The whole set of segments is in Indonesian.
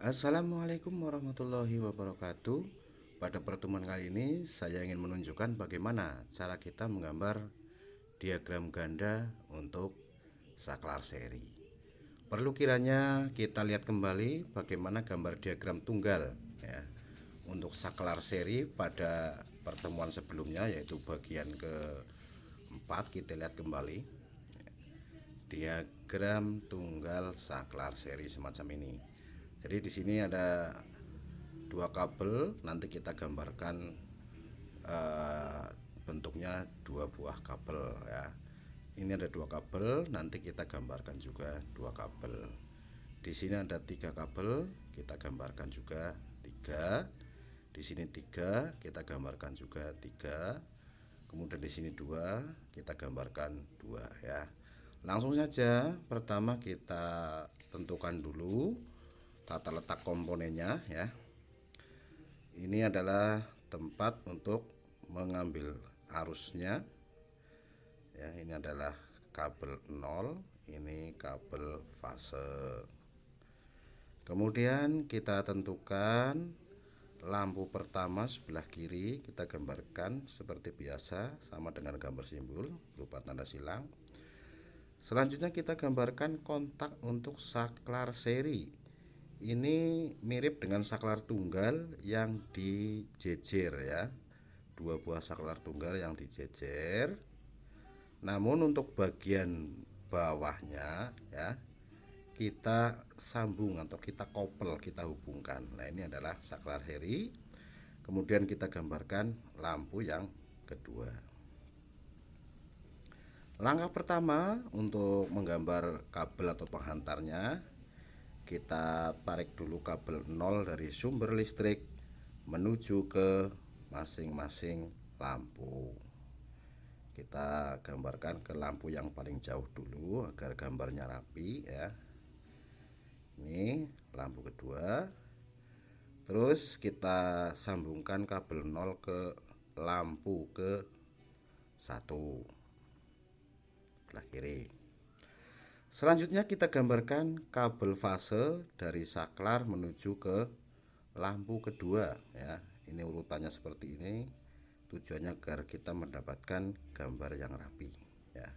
Assalamualaikum warahmatullahi wabarakatuh. Pada pertemuan kali ini saya ingin menunjukkan bagaimana cara kita menggambar diagram ganda untuk saklar seri. Perlu kiranya kita lihat kembali bagaimana gambar diagram tunggal ya, untuk saklar seri pada pertemuan sebelumnya, yaitu bagian keempat. Kita lihat kembali diagram tunggal saklar seri semacam ini. Jadi di sini ada dua kabel, nanti kita gambarkan bentuknya dua buah kabel ya. Ini ada dua kabel, nanti kita gambarkan juga dua kabel. Di sini ada tiga kabel, kita gambarkan juga tiga. Di sini tiga, kita gambarkan juga tiga. Kemudian di sini dua, kita gambarkan dua ya. Langsung saja, pertama kita tentukan dulu tata letak komponennya ya. Ini adalah tempat untuk mengambil arusnya ya. Ini adalah kabel 0, ini kabel fase. Kemudian kita tentukan lampu pertama sebelah kiri, kita gambarkan seperti biasa sama dengan gambar simbol berupa tanda silang. Selanjutnya kita gambarkan kontak untuk saklar seri. Ini mirip dengan saklar tunggal yang dijejer ya, dua buah saklar tunggal yang dijejer. Namun untuk bagian bawahnya ya, kita sambung atau kita kopel, kita hubungkan. Nah, ini adalah saklar seri. Kemudian kita gambarkan lampu yang kedua. Langkah pertama untuk menggambar kabel atau penghantarnya, kita tarik dulu kabel 0 dari sumber listrik menuju ke masing-masing lampu. Kita gambarkan ke lampu yang paling jauh dulu agar gambarnya rapi ya. Ini lampu kedua. Terus kita sambungkan kabel 0 ke lampu ke 1 sebelah kiri. Selanjutnya kita gambarkan kabel fase dari saklar menuju ke lampu kedua ya. Ini urutannya seperti ini, tujuannya agar kita mendapatkan gambar yang rapi ya.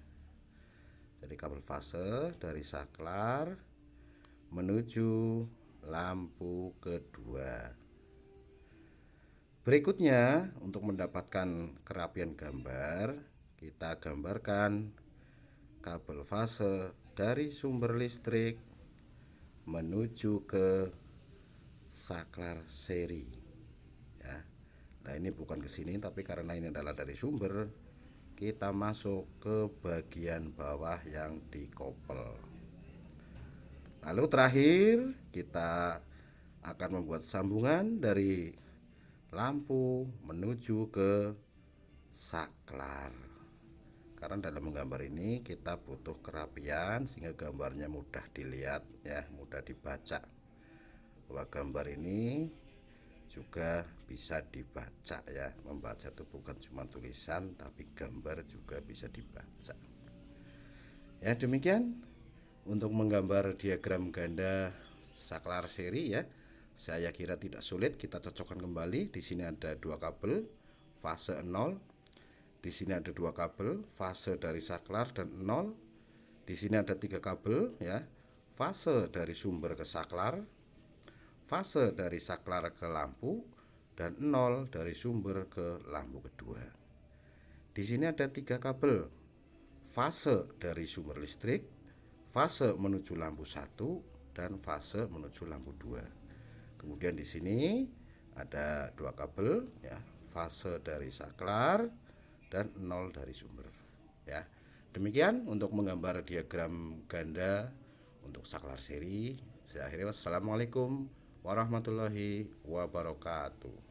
Jadi kabel fase dari saklar menuju lampu kedua. Berikutnya, untuk mendapatkan kerapian gambar, kita gambarkan kabel fase dari sumber listrik menuju ke saklar seri ya. Nah, ini bukan ke sini, tapi karena ini adalah dari sumber, kita masuk ke bagian bawah yang dikopel. Lalu terakhir kita akan membuat sambungan dari lampu menuju ke saklar. Karena dalam menggambar ini kita butuh kerapian sehingga gambarnya mudah dilihat ya, mudah dibaca. Bahwa gambar ini juga bisa dibaca ya. Membaca itu bukan cuma tulisan, tapi gambar juga bisa dibaca. Ya, demikian untuk menggambar diagram ganda saklar seri ya. Saya kira tidak sulit, kita cocokkan kembali. Di sini ada dua kabel fase 0. Di sini ada dua kabel fase dari saklar dan 0. Di sini ada tiga kabel ya, fase dari sumber ke saklar, fase dari saklar ke lampu, dan 0 dari sumber ke lampu kedua. Di sini ada tiga kabel fase dari sumber listrik, fase menuju lampu 1, dan fase menuju lampu 2. Kemudian di sini ada dua kabel ya, fase dari saklar dan 0 dari sumber ya. Demikian untuk menggambar diagram ganda untuk saklar seri. Saya akhiri, wassalamualaikum warahmatullahi wabarakatuh.